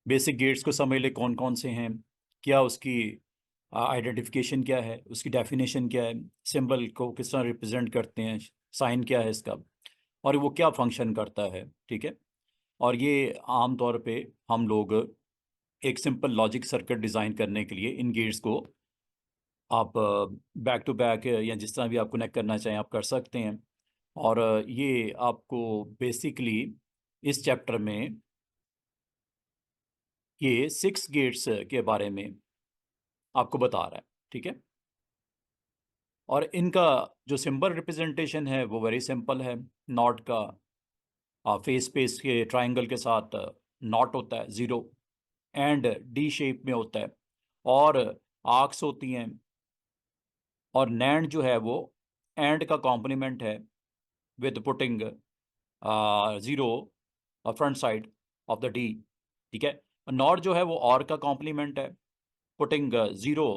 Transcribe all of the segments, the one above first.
Basic gates को समझ ले कौन कौन से हैं, क्या उसकी आइडेंटिफिकेशन क्या है, उसकी डेफिनेशन क्या है, सिंबल को किस तरह रिप्रेजेंट करते हैं, साइन क्या है इसका, और वो क्या फंक्शन करता है। ठीक है। और ये आम तौर पे हम लोग एक सिंपल लॉजिक सर्किट डिज़ाइन करने के लिए इन गेट्स को आप बैक टू बैक या जिस तरह भी आप कनेक्ट करना चाहें आप कर सकते हैं। और ये आपको बेसिकली इस चैप्टर में ये 6 गेट्स के बारे में आपको बता रहा है। ठीक है। और इनका जो सिंबल रिप्रेजेंटेशन है वो वेरी सिंपल है। नॉट का फेस स्पेस के ट्राइंगल के साथ नॉट होता है, ज़ीरो, एंड डी शेप में होता है, और आर्क्स होती हैं, और नैंड जो है वो एंड का कॉम्प्लीमेंट है with putting zero front side of the D. ठीक है। नॉट जो है वो और का कॉम्प्लीमेंट है, पुटिंग ज़ीरो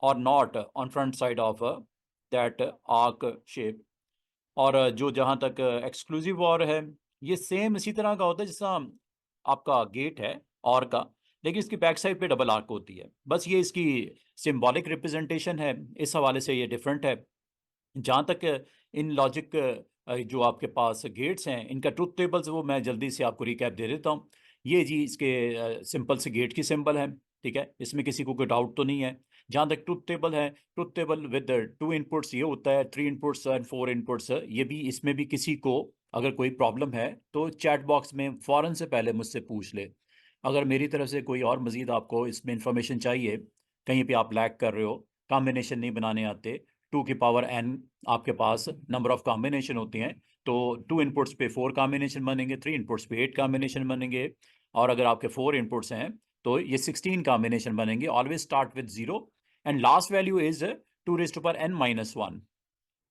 और not on front side of that arc shape. और जो जहाँ तक एक्सक्लूसिव और है, ये सेम इसी तरह का होता है जैसा आपका गेट है और का, लेकिन इसकी बैक साइड पे डबल आर्क होती है। बस ये इसकी सिंबॉलिक रिप्रेजेंटेशन है, इस हवाले से ये डिफरेंट है। जहाँ तक इन लॉजिक जो आपके पास गेट्स हैं इनका ट्रुथ टेबल्स, वो मैं जल्दी से आपको रिकैप दे देता हूँ। ये जी इसके सिंपल से गेट की सिंबल है। ठीक है, इसमें किसी को कोई डाउट तो नहीं है। जहाँ तक ट्रुथ टेबल है, ट्रुथ टेबल विद 2 इनपुट्स ये होता है, 3 इनपुट्स एंड 4 इनपुट्स। ये भी, इसमें भी किसी को अगर कोई प्रॉब्लम है तो चैट बॉक्स में फ़ौरन से पहले मुझसे पूछ ले। अगर मेरी तरफ से कोई और मज़ीद आपको इसमें इंफॉर्मेशन चाहिए, कहीं पे आप लैग कर रहे हो, कॉम्बिनेशन नहीं बनाने आते, 2 की पावर n आपके पास नंबर ऑफ कॉम्बिनेशन होते हैं, तो 2 इनपुट्स पे 4 कॉम्बिनेशन बनेंगे, 3 इनपुट्स पे 8 कॉम्बिनेशन बनेंगे, और अगर आपके 4 इनपुट्स हैं तो ये 16 कॉम्बिनेशन बनेंगे। Always start with zero and last value is 2 raised to power n-1।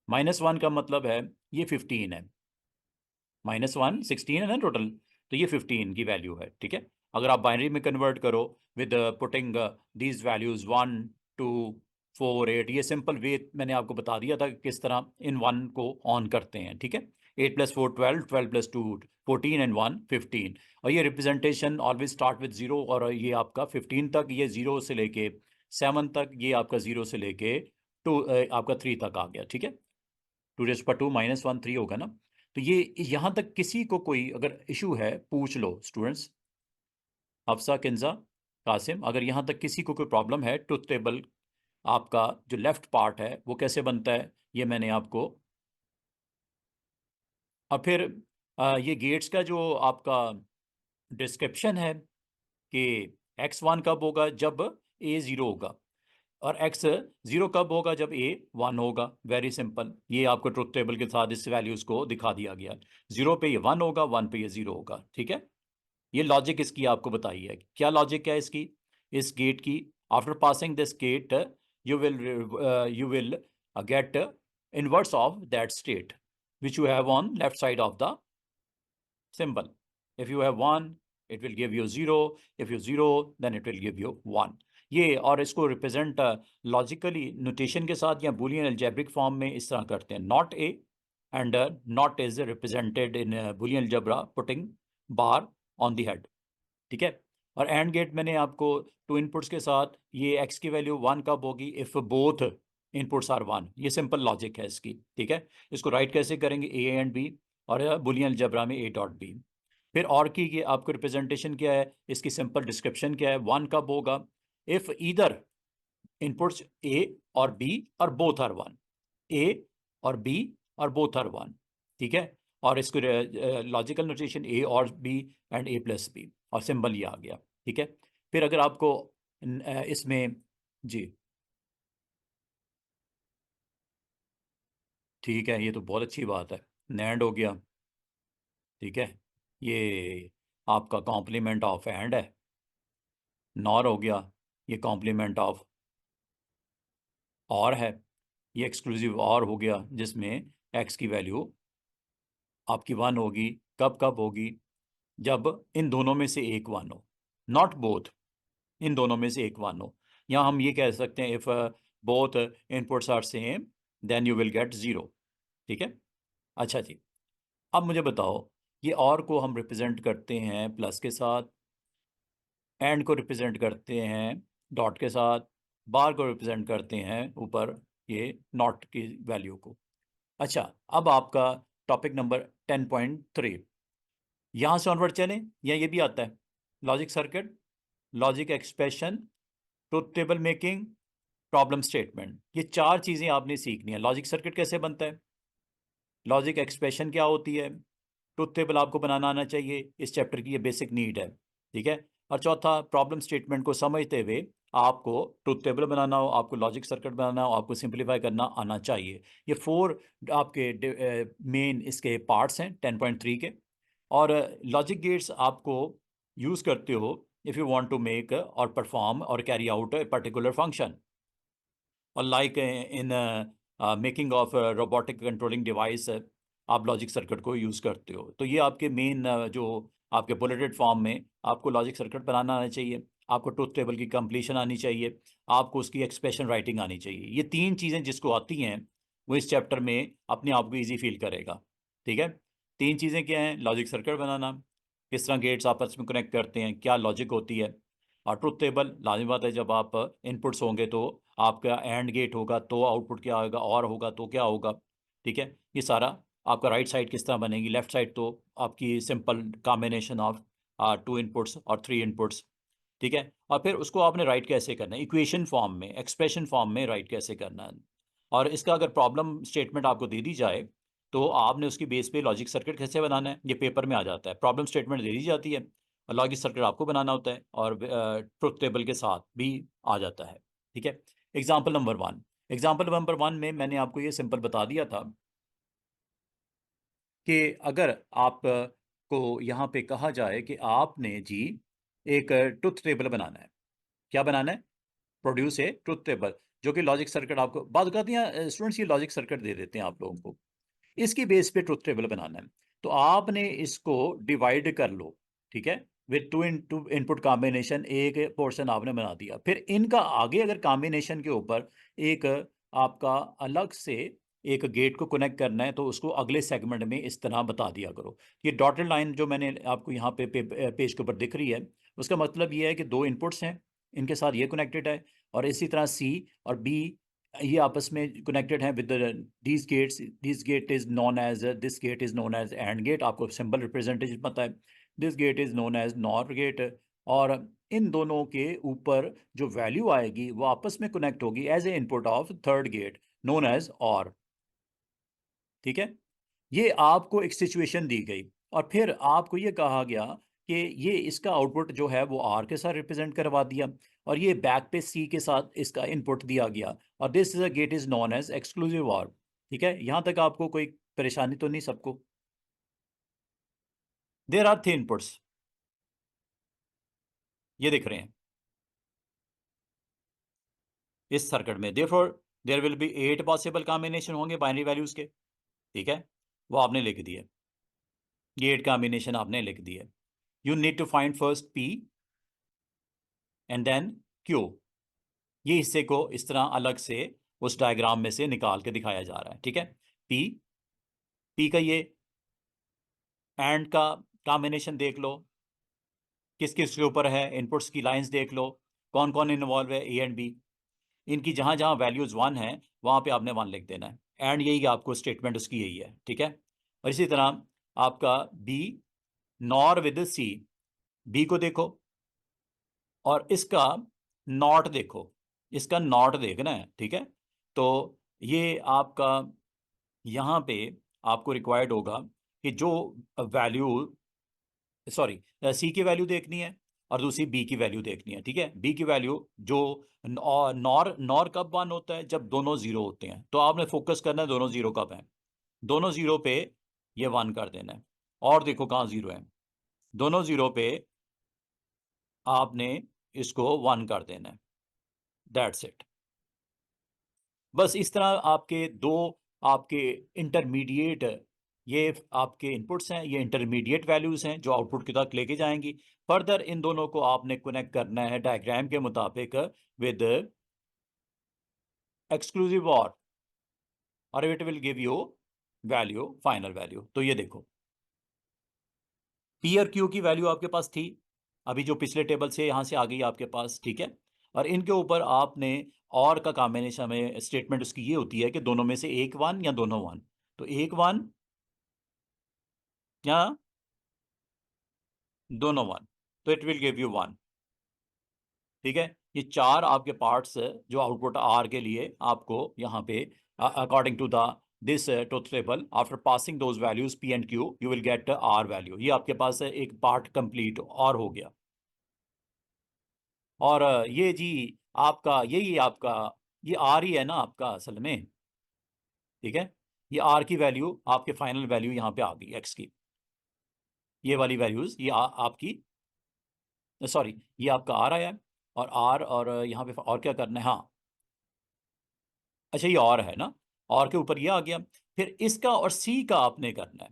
-1 का मतलब है ये 15 है, -1 16 है ना टोटल, तो ये 15 की वैल्यू है। ठीक है। अगर आप बाइनरी में कन्वर्ट करो विद पुटिंग दीज वैल्यूज 1 2 4 8, ये सिंपल वे मैंने आपको बता दिया था कि किस तरह इन 1 को ऑन करते हैं। ठीक है। 8 + 4 12, 12 + 2 14 एंड 1 15। और ये representation always start with zero, और ये आपका 15 तक, ये 0 से लेके 7 तक, ये आपका 0 से लेके 2 आपका 3 तक आ गया। ठीक है। 2 raised to power 2 -1 3 होगा ना। तो ये यहाँ तक किसी को कोई अगर इशू है पूछ लो स्टूडेंट्स, हफ्सा, किंजा, कासिम, अगर यहाँ तक किसी को कोई प्रॉब्लम है, ट्रुथ टेबल आपका जो लेफ्ट पार्ट है वो कैसे बनता है ये मैंने आपको। और फिर ये गेट्स का जो आपका डिस्क्रिप्शन है कि x1 कब होगा, जब a 0 होगा, और x 0 कब होगा, जब a 1 होगा। वेरी सिंपल, ये आपको ट्रुथ टेबल के साथ इस वैल्यूज को दिखा दिया गया। 0 पे ये 1 होगा, 1 पे ये 0 होगा। ठीक है। ये लॉजिक इसकी आपको बताई है। क्या लॉजिक है इसकी, इस गेट की? After passing this gate you will get inverse of that state which you have on left side of the symbol. If you have 1, it will give you 0. If you 0, then it will give you 1. ये, और इसको represent logically notation के साथ या Boolean algebraic form में इस तरह करते हैं। Not A and not is represented in Boolean algebra putting bar on the head. ठीक है। और एंड गेट मैंने आपको 2 इनपुट्स के साथ, ये x की वैल्यू 1 कब होगी, इफ बोथ इनपुट्स आर 1। ये सिंपल लॉजिक है इसकी। ठीक है। इसको राइट कैसे करेंगे, a एंड b, और बुलियन अलजेब्रा में a डॉट b। फिर और की ये आपको रिप्रेजेंटेशन क्या है, इसकी सिंपल डिस्क्रिप्शन क्या है, 1 कब होगा, इफ ईदर इनपुट्स a और b और बोथ आर 1, a और b और बोथ आर 1। ठीक है। और इसको लॉजिकल नोटेशन a और b एंड a+b, और सिंबल ये आ गया। ठीक है। फिर अगर आपको इसमें, जी ठीक है, ये तो बहुत अच्छी बात है, नैंड हो गया। ठीक है। ये आपका कॉम्प्लीमेंट ऑफ एंड है। नॉर हो गया, ये कॉम्प्लीमेंट ऑफ और है। ये एक्सक्लूसिव और हो गया जिसमें x की वैल्यू आपकी 1 होगी। कब कब होगी, जब इन दोनों में से एक 1 हो, नॉट बोथ, इन दोनों में से एक 1 हो। या हम ये कह सकते हैं, if both inputs are same then you will get 0। ठीक है। अच्छा जी, अब मुझे बताओ, ये और को हम रिप्रेजेंट करते हैं प्लस के साथ, एंड को रिप्रेजेंट करते हैं डॉट के साथ, बार को रिप्रेजेंट करते हैं ऊपर ये नॉट की वैल्यू को। अच्छा, अब आपका टॉपिक नंबर 10.3 यहाँ से ऑनवर्ड चलें, या ये भी आता है logic circuit, logic expression, truth table making, problem statement. ये चार चीज़ें आपने सीखनी है। लॉजिक सर्किट कैसे बनता है, लॉजिक एक्सप्रेशन क्या होती है, ट्रुथ टेबल आपको बनाना आना चाहिए, इस चैप्टर की ये बेसिक नीड है, ठीक है। और चौथा, प्रॉब्लम स्टेटमेंट को समझते हुए आपको ट्रुथ टेबल बनाना हो, आपको लॉजिक सर्किट बनाना हो, आपको सिंप्लीफाई करना आना चाहिए। ये 4 आपके मेन इसके पार्ट्स हैं 10.3 के। और लॉजिक गेट्स आपको यूज़ करते हो if you want to make और परफॉर्म और carry out a particular function, और like in making of robotic controlling device आप लॉजिक सर्किट को यूज़ करते हो। तो ये आपके मेन जो आपके बुलेटेड फॉर्म में आपको लॉजिक सर्किट बनाना आना चाहिए, आपको ट्रुथ टेबल की कंप्लीशन आनी चाहिए, आपको उसकी एक्सप्रेशन राइटिंग आनी चाहिए। ये 3 चीज़ें जिसको आती हैं वो इस चैप्टर में अपने आप को ईजी फील करेगा, ठीक है। 3 चीज़ें क्या हैं, लॉजिक सर्किट बनाना, किस तरह गेट्स आपस में कनेक्ट करते हैं, क्या लॉजिक होती है, और ट्रुथ टेबल लाजमी बात है, जब आप इनपुट्स होंगे तो आपका एंड गेट होगा तो आउटपुट क्या होगा, और होगा तो क्या होगा, ठीक है। ये सारा आपका राइट साइड किस तरह बनेगी, लेफ्ट साइड तो आपकी सिंपल कॉम्बिनेशन ऑफ 2 इनपुट्स और 3 इनपुट्स, ठीक है। और फिर उसको आपने राइट कैसे करना है, इक्वेशन फॉर्म में, एक्सप्रेशन फॉर्म में राइट कैसे करना है। और इसका अगर प्रॉब्लम स्टेटमेंट आपको दे दी जाए तो आपने उसकी बेस पे लॉजिक सर्किट कैसे बनाना है, ये पेपर में आ जाता है। प्रॉब्लम स्टेटमेंट दे दी जाती है और लॉजिक सर्किट आपको बनाना होता है, और ट्रुथ टेबल के साथ भी आ जाता है, ठीक है। एग्जाम्पल नंबर 1, एग्जाम्पल नंबर 1 में मैंने आपको ये सिंपल बता दिया था कि अगर आप को यहाँ पे कहा जाए कि आपने जी एक ट्रुथ टेबल बनाना है, क्या बनाना है, प्रोड्यूस ए ट्रुथ टेबल, जो कि लॉजिक सर्किट आपको बाद कहती हैं स्टूडेंट्स, ये लॉजिक सर्किट दे देते हैं आप लोगों को, इसकी बेस पे ट्रुथ टेबल बनाना है। तो आपने इसको डिवाइड कर लो, ठीक है, विद टू इनपुट कॉम्बिनेशन, एक पोर्शन आपने बना दिया। फिर इनका आगे अगर कॉम्बिनेशन के ऊपर एक आपका अलग से एक गेट को कनेक्ट करना है तो उसको अगले सेगमेंट में इस तरह बता दिया करो। ये डॉटेड लाइन जो मैंने आपको यहाँ पे पेज के ऊपर दिख रही है, उसका मतलब ये है कि 2 इनपुट्स हैं, इनके साथ ये कनेक्टेड है, और इसी तरह सी और बी ये आपस में कनेक्टेड हैं with these gates. This gate is known as, this gate is known as and gate, आपको सिंबल रिप्रेजेंटेशन पता है। This gate is known as nor gate, और इन दोनों के ऊपर जो वैल्यू आएगी वो आपस में कनेक्ट होगी as a input of third gate known as or, ठीक है। ये आपको एक सिचुएशन दी गई, और फिर आपको ये कहा गया कि ये इसका आउटपुट जो है वो आर के साथ रिप्रेजेंट करवा दिया, और ये बैक पे सी के साथ इसका इनपुट दिया गया, और this is a gate is known as exclusive or, ठीक है। यहां तक आपको कोई परेशानी तो नहीं सबको? देयर आर 3 इनपुट्स, ये दिख रहे हैं इस सर्किट में, therefore there will be 8 possible combination होंगे बाइनरी वैल्यूज के, ठीक है, वो आपने लिख दिए, ये 8 कॉम्बिनेशन आपने लिख दिए। You need to find first P and then Q. ये हिस्से को इस तरह अलग से उस डायग्राम में से निकाल के दिखाया जा रहा है, ठीक है। पी, पी का ये एंड का कॉम्बिनेशन देख लो, किस किस के ऊपर है, इनपुट्स की लाइंस देख लो, कौन कौन इन्वॉल्व है, ए एंड बी, इनकी जहां जहां वैल्यूज 1 है वहां पे आपने 1 लिख देना है, एंड यही आपको स्टेटमेंट उसकी यही है, ठीक है। और इसी तरह आपका B, nor with C, B को देखो और इसका नॉट देखो, इसका नॉट देखना है, ठीक है। तो ये आपका यहाँ पे आपको रिक्वायर्ड होगा कि जो वैल्यू, सॉरी, सी की वैल्यू देखनी है और दूसरी बी की वैल्यू देखनी है, ठीक है। बी की वैल्यू जो नॉर, नॉर कब 1 होता है, जब दोनों जीरो होते हैं, तो आपने फोकस करना है दोनों जीरो कब हैं, दोनों जीरो पे ये 1 कर देना है, और देखो कहाँ जीरो है, दोनों जीरो पे आपने इसको 1 कर देना है, दैट्स इट। बस इस तरह आपके दो आपके इंटरमीडिएट, ये आपके इनपुट्स हैं, ये इंटरमीडिएट वैल्यूज हैं जो आउटपुट की तरफ लेके जाएंगी। फर्दर इन दोनों को आपने कनेक्ट करना है डायग्राम के मुताबिक विद एक्सक्लूसिव और it will give you value, final value. तो ये देखो, पी और क्यू की वैल्यू आपके पास थी, अभी जो पिछले टेबल से यहाँ से आ गई आपके पास, ठीक है। और इनके ऊपर आपने और का कॉम्बिनेशन में स्टेटमेंट उसकी ये होती है कि दोनों में से एक 1 या दोनों 1, तो एक 1 या दोनों 1, तो इट विल गिव यू 1, ठीक है। ये 4 आपके पार्ट्स जो आउटपुट आर के लिए आपको यहाँ पे according to the this truth table after passing those values P and Q you will get R value. ये आपके पास एक पार्ट कंप्लीट और हो गया। और ये जी आपका यही आपका ये आर ही है ना आपका असल में, ठीक है। ये आर की वैल्यू आपके फाइनल वैल्यू यहाँ पे आ गई एक्स की, ये वाली वैल्यूज ये आपकी, सॉरी ये आपका आर आया है। और यहाँ पे और क्या करना है, हाँ अच्छा ये और है ना, और के ऊपर ये आ गया। फिर इसका और सी का आपने करना है,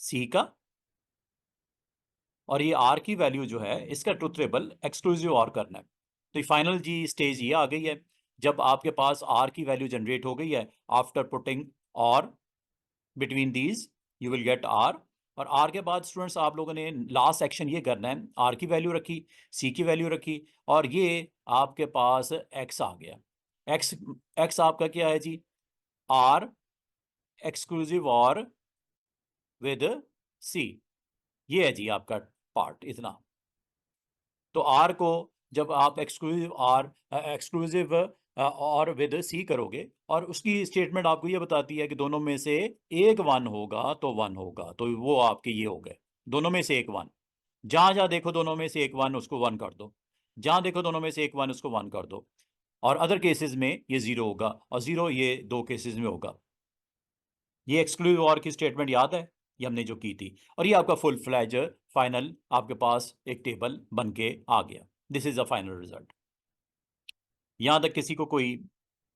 सी का और ये आर की वैल्यू जो है इसका ट्रुथ टेबल एक्सक्लूसिव और करना है। तो फाइनल जी स्टेज ये आ गई है, जब आपके पास आर की वैल्यू जनरेट हो गई है after putting or between these you will get R. और आर के बाद स्टूडेंट्स आप लोगों ने लास्ट एक्शन ये करना है, आर की वैल्यू रखी, सी की वैल्यू रखी, और ये आपके पास एक्स आ गया। एक्स एक्स आपका क्या है जी, आर एक्सक्लूसिव और विद सी, ये है जी आपका पार्ट इतना। तो आर को जब आप एक्सक्लूसिव और विद सी करोगे और उसकी स्टेटमेंट आपको ये बताती है कि दोनों में से एक 1 होगा तो 1 होगा, तो वो आपके ये हो गए दोनों में से एक 1। जहां जहां देखो दोनों में से एक 1 उसको 1 कर दो, जहां देखो दोनों में से एक 1 उसको 1 कर दो। और अदर केसेस में ये 0 होगा, और 0 ये 2 केसेस में होगा। ये एक्सक्लूसिव और की स्टेटमेंट याद है, ये हमने जो की थी। और ये आपका फुल फ्लैज फाइनल आपके पास एक टेबल बन के आ गया। This is a final result. यहां तक किसी को कोई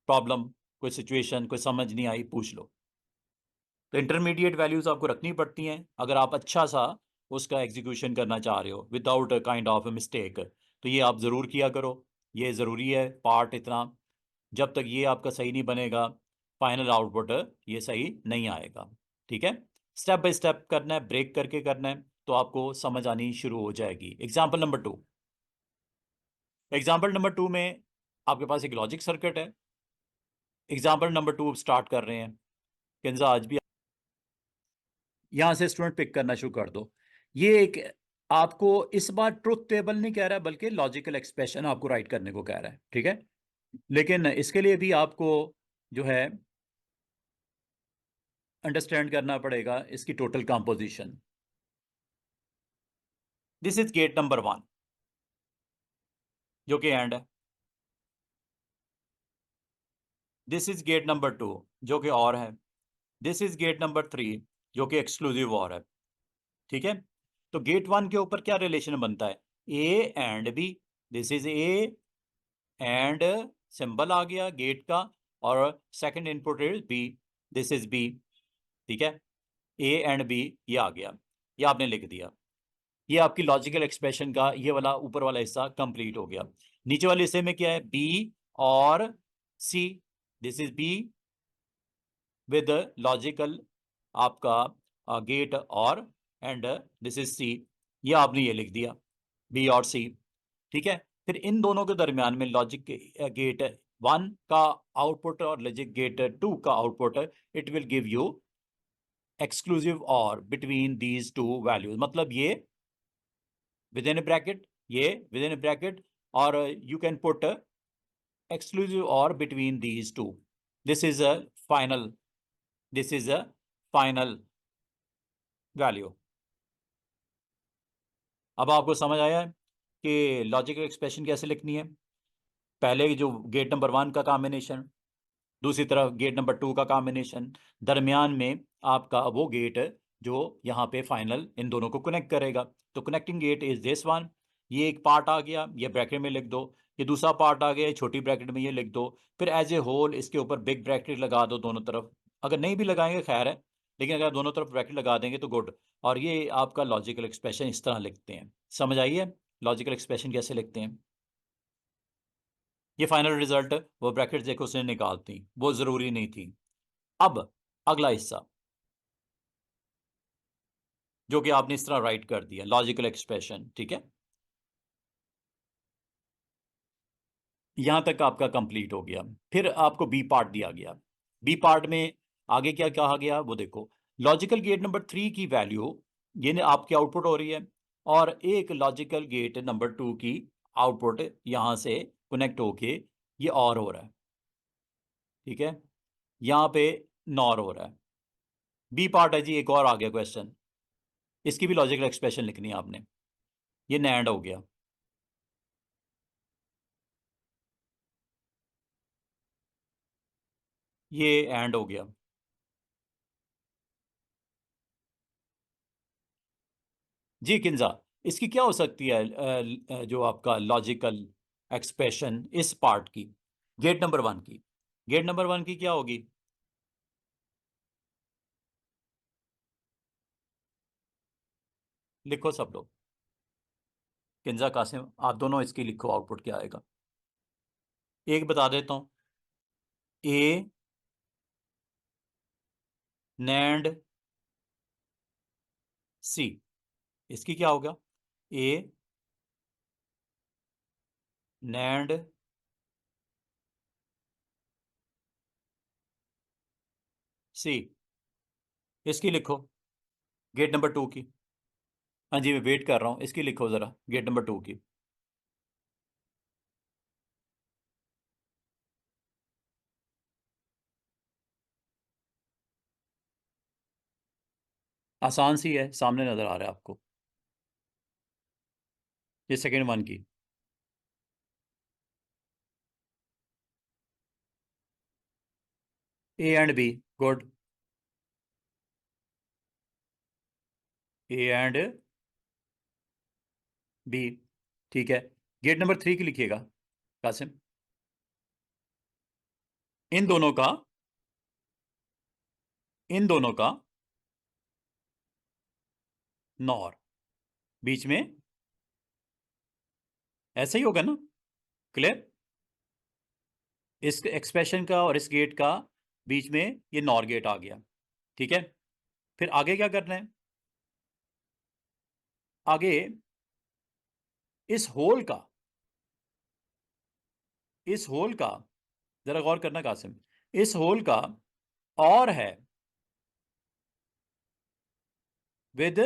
प्रॉब्लम, कोई सिचुएशन, कोई समझ नहीं आई, पूछ लो। तो इंटरमीडिएट वैल्यूज आपको रखनी पड़ती हैं अगर आप अच्छा सा उसका एग्जीक्यूशन करना चाह रहे हो विदाउट काइंड ऑफ मिस्टेक, तो ये आप ज़रूर किया करो। ये ज़रूरी है पार्ट इतना, जब तक ये आपका सही नहीं बनेगा फाइनल आउटपुट ये सही नहीं आएगा, ठीक है। स्टेप बाय स्टेप करना है, ब्रेक करके करना है, तो आपको समझ आनी शुरू हो जाएगी। एग्जाम्पल नंबर 2, एग्जाम्पल नंबर 2 में आपके पास एक लॉजिक सर्किट है। एग्जाम्पल नंबर 2 स्टार्ट कर रहे हैं, किंजा आज भी यहां से स्टूडेंट पिक करना शुरू कर दो। ये एक आपको इस बार ट्रुथ टेबल नहीं कह रहा है बल्कि लॉजिकल एक्सप्रेशन आपको राइट करने को कह रहा है, ठीक है। लेकिन इसके लिए भी आपको जो है अंडरस्टैंड करना पड़ेगा इसकी total composition. This is get number 1 जो कि एंड है, दिस इज गेट नंबर 2 जो कि और है, दिस इज गेट नंबर 3 जो कि एक्सक्लूसिव और है, ठीक है। तो गेट 1 के ऊपर क्या रिलेशन बनता है, A and B. This is A and symbol आ गया गेट का, और second input is B, this is B, ठीक है। ए एंड बी ये आ गया, ये आपने लिख दिया। ये आपकी लॉजिकल एक्सप्रेशन का ये वाला ऊपर वाला हिस्सा कंप्लीट हो गया। नीचे वाले हिस्से में क्या है, बी और C, this is B with logical आपका गेट और एंड दिस इज सी, ये आपने ये लिख दिया बी और सी, ठीक है। फिर इन दोनों के दरमियान में लॉजिक गेट 1 का आउटपुट और लॉजिक गेट 2 का output, it will give you exclusive और बिटवीन दीज टू वैल्यूज, मतलब ये विद इन ब्रैकेट, ये विद इन ब्रैकेट, और you can put exclusive or between these two. This is a final, this is a final value. अब आपको समझ आया है कि लॉजिकल एक्सप्रेशन कैसे लिखनी है। पहले जो गेट नंबर 1 का कॉम्बिनेशन, दूसरी तरफ गेट नंबर 2 का कॉम्बिनेशन, दरमियान में आपका वो गेट जो यहाँ पे फाइनल इन दोनों को कनेक्ट करेगा। तो connecting gate is this one, ये एक पार्ट आ गया, ये ब्रैकेट में लिख दो। ये दूसरा पार्ट आ गया, छोटी ब्रैकेट में ये लिख दो। फिर एज ए होल इसके ऊपर बिग ब्रैकेट लगा दो दोनों तरफ, अगर नहीं भी लगाएंगे खैर है, लेकिन अगर दोनों तरफ ब्रैकेट लगा देंगे तो गुड। और ये आपका लॉजिकल एक्सप्रेशन इस तरह लिखते हैं। समझ आइए लॉजिकल एक्सप्रेशन कैसे लिखते हैं। ये फाइनल रिजल्ट वो ब्रैकेट देखो उसने निकालती, वो जरूरी नहीं थी। अब अगला हिस्सा जो कि आपने इस तरह राइट कर दिया लॉजिकल एक्सप्रेशन, ठीक है। यहाँ तक आपका कंप्लीट हो गया। फिर आपको बी पार्ट दिया गया। बी पार्ट में आगे क्या कहा गया वो देखो। लॉजिकल गेट नंबर 3 की वैल्यू ये आपकी आउटपुट हो रही है, और एक लॉजिकल गेट नंबर 2 की आउटपुट यहाँ से कनेक्ट होके ये और हो रहा है, ठीक है, यहाँ पे नॉर हो रहा है। बी पार्ट है जी, एक और आ गया क्वेश्चन, इसकी भी लॉजिकल एक्सप्रेशन लिखनी है आपने। ये नैंड हो गया, ये एंड हो गया। जी किंजा, इसकी क्या हो सकती है जो आपका लॉजिकल एक्सप्रेशन इस पार्ट की, गेट नंबर 1 की, गेट नंबर 1 की क्या होगी? लिखो सब लोग, किंजा कासिम आप दोनों इसकी लिखो, आउटपुट क्या आएगा। एक बता देता हूं, ए नैंड सी, इसकी क्या होगा? ए नैंड सी, इसकी लिखो गेट नंबर 2 की। हाँ जी मैं वेट कर रहा हूँ, इसकी लिखो जरा गेट नंबर 2 की। आसान सी है, सामने नजर आ रहा है आपको, ये सेकेंड वन की। A and B, good, A and B, ठीक है। गेट नंबर 3 की लिखिएगा कासिम। इन दोनों का, इन दोनों का नॉर, बीच में ऐसा ही होगा ना, क्लियर। इस एक्सप्रेशन का और इस गेट का बीच में ये नॉर गेट आ गया, ठीक है। फिर आगे क्या करना है? आगे इस होल का, इस होल का जरा गौर करना कासिम, इस होल का और है विद,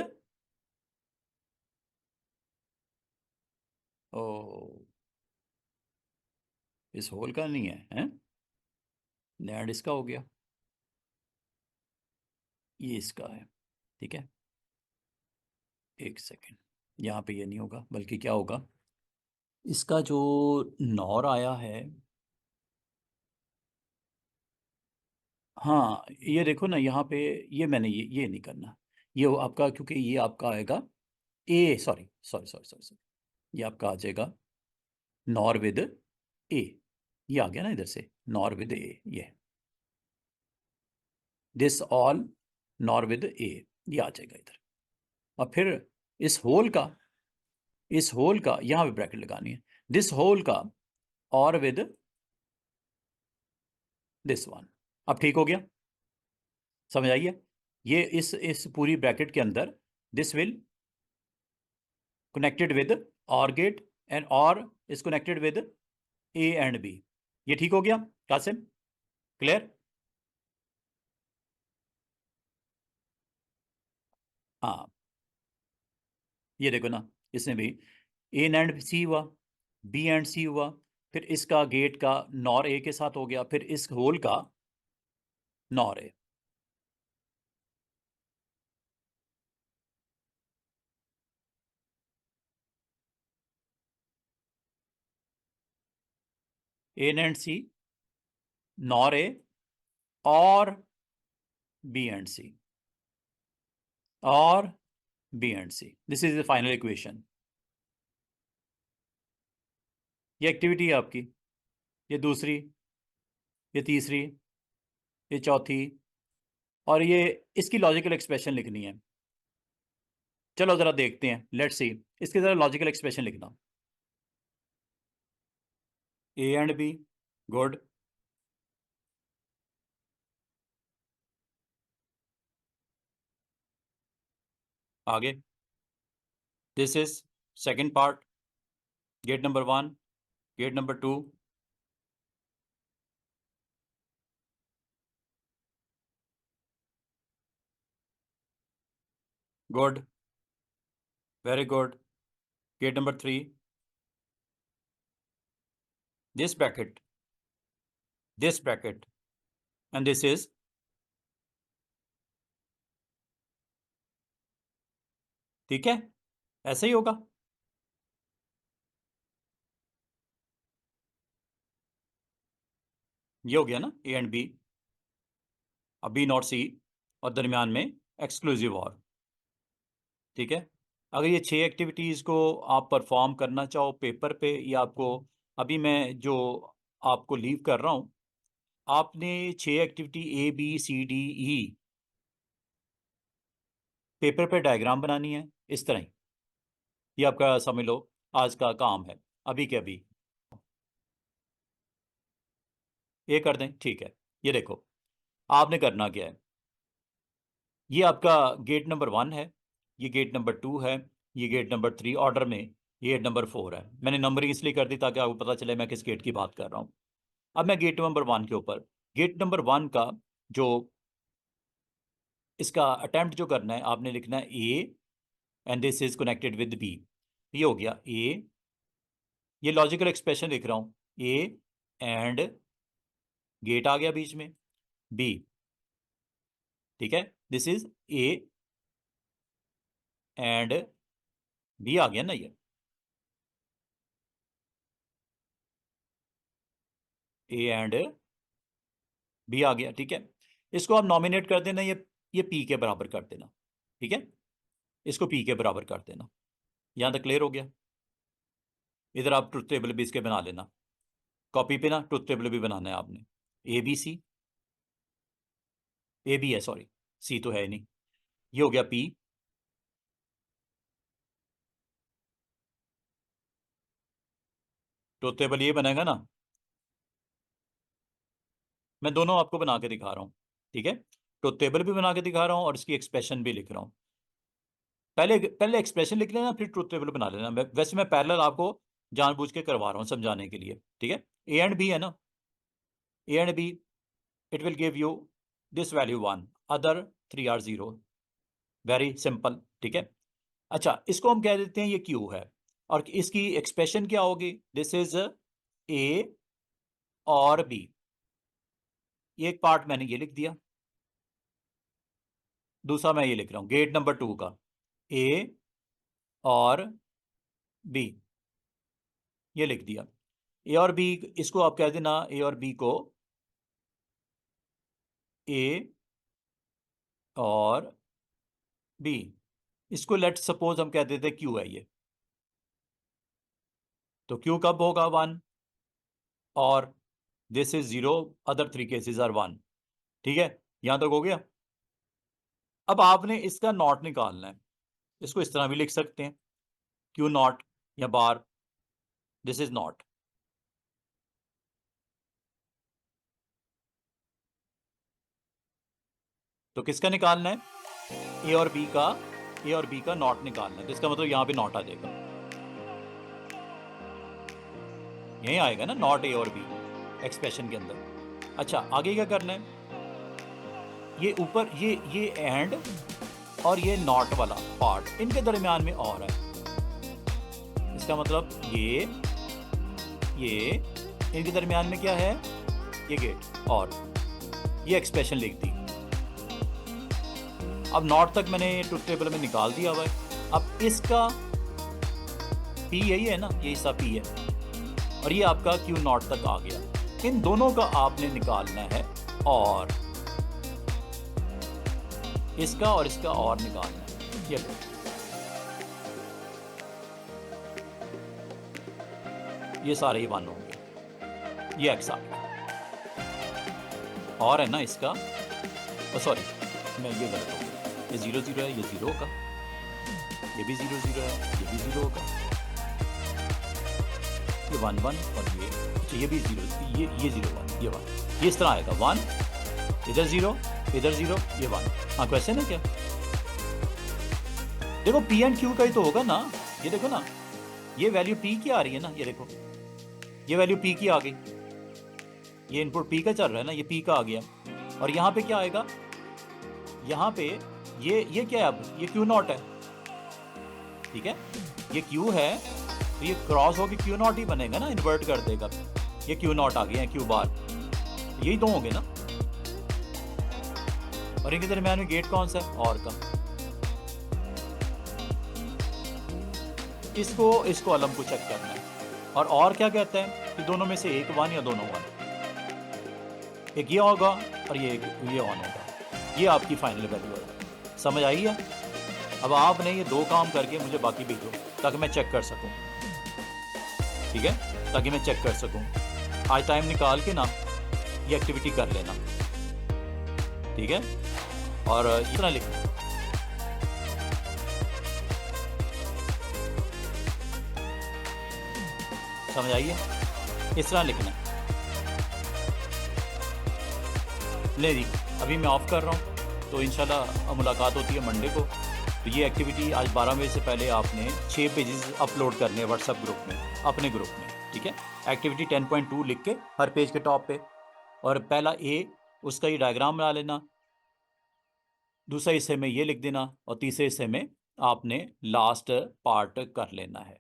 ओ इस होल का नहीं है, हैं? लैंड इसका हो गया, ये इसका है, ठीक है। एक सेकेंड, यहाँ पे ये नहीं होगा, बल्कि क्या होगा, इसका जो नॉर आया है, हाँ ये देखो ना यहाँ पे, ये मैंने ये नहीं करना, ये आपका, क्योंकि ये आपका आएगा A, sorry sorry sorry sorry sorry, ये आपका आ जाएगा नॉर विद ए, ये आ गया ना इधर से, नॉर विद ए, ये दिस ऑल नॉर विद ए, ये आ जाएगा इधर। और फिर इस होल का, इस होल का यहाँ पे ब्रैकेट लगानी है, दिस होल का और विद दिस वन। अब ठीक हो गया, समझ आइए। ये इस पूरी ब्रैकेट के अंदर this will connected with or gate, and or is connected with A and B. ये ठीक हो गया कासिम, क्लियर? हाँ ये देखो ना, इसमें भी ए एंड सी हुआ, बी एंड सी हुआ, फिर इसका गेट का नॉर ए के साथ हो गया, फिर इस होल का nor A. A and C, nor A, और बी एंड सी, और B and C, this is the final equation. ये एक्टिविटी है आपकी, ये दूसरी, ये तीसरी, ये चौथी, और ये इसकी लॉजिकल एक्सप्रेशन लिखनी है। चलो जरा देखते हैं, लेट्स सी, इसके जरा लॉजिकल एक्सप्रेशन लिखना। ए एंड बी, गुड, आगे this is second part, gate number 1, gate number 2, good, very good. Gate number 3, this bracket, and this is ठीक है, ऐसे ही होगा. ये हो गया ना ए एंड बी, अब बी नॉट सी, और दरमियान में एक्सक्लूसिव और. ठीक है, अगर ये 6 एक्टिविटीज़ को आप परफॉर्म करना चाहो पेपर पे, या आपको अभी मैं जो आपको लीव कर रहा हूँ, आपने 6 activity A B C D E paper पे डायग्राम बनानी है इस तरह ही. ये आपका समझ लो आज का काम है, अभी के अभी ये कर दें. ठीक है, ये देखो आपने करना क्या है. ये आपका गेट नंबर 1 है, ये गेट नंबर 2 है, ये गेट नंबर 3 ऑर्डर में, ये गेट नंबर 4 है. मैंने नंबरिंग इसलिए कर दी ताकि आपको पता चले मैं किस गेट की बात कर रहा हूँ. अब मैं गेट नंबर 1 के ऊपर, गेट नंबर 1 का जो इसका अटेम्प्ट जो करना है, आपने लिखना है A and this is connected with B. ये हो गया ए, ये लॉजिकल एक्सप्रेशन लिख रहा हूँ, ए एंड गेट आ गया बीच में बी. ठीक है, this is A and B आ गया ना, ये ए एंड बी आ गया. ठीक है, इसको आप नॉमिनेट कर देना, ये पी के बराबर कर देना. ठीक है, इसको पी के बराबर कर देना. यहां तक क्लियर हो गया. इधर आप ट्रुथ टेबल भी इसके बना लेना, कॉपी पे ना ट्रुथ टेबल भी बनाना है आपने. A B C, A B है सॉरी, सी तो है नहीं. ये हो गया पी, ट्रुथ टेबल ये बनेगा ना. मैं दोनों आपको बना के दिखा रहा हूँ. ठीक है, ट्रुथ टेबल भी बना के दिखा रहा हूँ और इसकी एक्सप्रेशन भी लिख रहा हूँ. पहले एक्सप्रेशन लिख लेना, फिर ट्रुथ टेबल बना लेना. वैसे मैं पैरेलल आपको जानबूझ के करवा रहा हूँ समझाने के लिए. ठीक है, ए एंड बी है ना, A and B, it will give you this value 1, other 3 are 0. Very simple. ठीक है, अच्छा इसको हम कह देते हैं ये क्यू है, और इसकी एक्सप्रेशन क्या होगी, दिस इज ए और बी. ये एक पार्ट मैंने ये लिख दिया, दूसरा मैं ये लिख रहा हूं गेट नंबर 2 का, ए और बी, ये लिख दिया. ए और बी, इसको आप कह देना ए और बी को ए और बी. इसको लेट सपोज हम कह देते क्यू है ये, तो क्यू कब होगा 1, और this is 0, other 3 cases are 1. ठीक है, यहां तक हो गया. अब आपने इसका नॉट निकालना है. इसको इस तरह भी लिख सकते हैं, क्यू नॉट या बार, दिस इज नॉट. तो किसका निकालना है, ए और बी का, ए और बी का नॉट निकालना है. तो इसका मतलब यहां पे नॉट आ जाएगा, यही आएगा ना नॉट ए और बी एक्सप्रेशन के अंदर. अच्छा आगे क्या करना है, ये ऊपर ये एंड और ये नॉट वाला पार्ट, इनके दरमियान में और है. इसका मतलब ये इनके दरमियान में क्या है, ये गेट, और ये एक्सप्रेशन लिख दी. अब नॉट तक मैंने ट्रुथ टेबल में निकाल दिया हुआ है. अब इसका पी यही है ना, ये हिस्सा पी है, और ये आपका क्यू नॉट तक आ गया. इन दोनों का आपने निकालना है, और इसका और इसका और निकालना है. ये लो, ये सारे ही 1 होंगे, ये एक्स आ गया. और है ना इसका, सॉरी मैं ये गलत हो गया, ये 0 0 है, ये 0 होगा, ये भी 0 0 है, ये भी 0 होगा, ये 1 1, और ये भी 0, ये 0 1, ये 1, ये इस तरह आएगा. 1 इधर 0, इधर 0, ये 1. हाँ क्वेश्चन है क्या, देखो पी एंड क्यू का ही तो होगा ना. ये देखो ना, ये वैल्यू पी की आ रही है ना, ये देखो ये वैल्यू पी की आ गई, ये इनपुट पी का चल रहा है ना, ये पी का आ गया. और यहाँ पे क्या आएगा, यहाँ पे ये क्या है, अब ये क्यू नॉट है, ठीक है, ये क्यू है तो ये क्रॉस होके क्यू नॉट ही बनेगा ना, इन्वर्ट कर देगा। ये क्यू नॉट आ गया है, क्यू बार, यही दो होंगे ना। और इनके दरमियान में गेट कौन सा है, और का। इसको अलम को चेक करना है। और क्या कहता है कि दोनों में से एक 1 या दोनों 1, एक ये होगा और ये ऑन होगा। ये आपकी फाइनल वैल्यू है। समझ आई है? अब आपने ये 2 काम करके मुझे बाकी भेजो ताकि मैं चेक कर सकूं, ठीक है, ताकि मैं चेक कर सकूं। आज टाइम निकाल के ना ये एक्टिविटी कर लेना, ठीक है। और इतना लिखना, समझ आई है? इस तरह लिखना। ले जी, अभी मैं ऑफ कर रहा हूँ, तो इंशाल्लाह मुलाकात होती है मंडे को। तो ये एक्टिविटी आज 12 बजे से पहले आपने 6 पेजेस अपलोड करने हैं व्हाट्सएप ग्रुप में, अपने ग्रुप में, ठीक है। एक्टिविटी 10.2 लिख के हर पेज के टॉप पे, और पहला ए उसका ये डायग्राम बना लेना, दूसरे हिस्से में ये लिख देना, और तीसरे हिस्से में आपने लास्ट पार्ट कर लेना है।